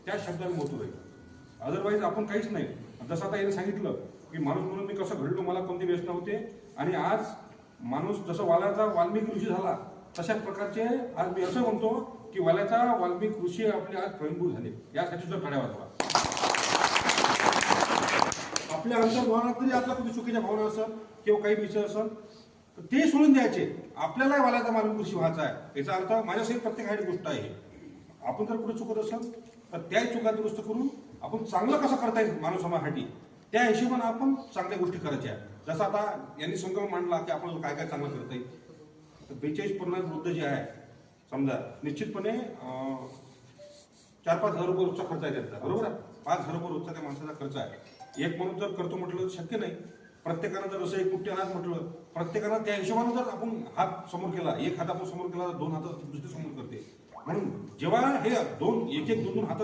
त्या शब्दाला महत्व आहे. अदरवाईज आपण काहीच नाही. जसं आता याने सांगितलं की माणूस म्हणून मी कसं घडलो, मला कोणती व्यसन होते, आणि आज माणूस जसं वाल्याचा वाल्मिकी ऋषी झाला तशा प्रकारचे आज मी असं म्हणतो की वाल्याचा वाल्मिकी ऋषी आपले आज स्वयंभू झाले. यासाठी जर टाळ्या वाजवा. आपल्या अंतर्भावनात जरी आपल्या कुठे चुकीच्या भावना असेल किंवा काही विषय असेल तर ते सोडून द्यायचे. आपल्याला वाल्याचा वाल्मिकी ऋषी व्हायचा आहे. याचा अर्थ माझ्यासहित प्रत्येकाची गोष्ट आहे. आपण जर कुठे चुकत असेल तर त्याही चुका दुरुस्त करून आपण चांगलं कसं करता येईल मानव समाजासाठी, त्या हिशोबाने आपण चांगल्या गोष्टी करायच्या. जसं आता यांनी संकल्प मांडला की आपण काय काय चांगलं करता येईल. तर 42-50 वृद्ध जे आहे समजा, निश्चितपणे 4-5 हजार रुपये रोजचा खर्च आहे त्यांचा, बरोबर आहे. 5 हजार रुपये रोजचा त्या माणसाचा खर्च आहे. एक म्हणून जर करतो म्हटलं तर शक्य नाही. प्रत्येकानं जर असं एक कुठे अनाथ म्हटलं, प्रत्येकानं त्या हिशोबाने जर आपण हात समोर केला, एक हात आपण समोर केला तर 2 हात दुसरे समोर करते. म्हणून जेव्हा हे 2 1-1 2-2 हात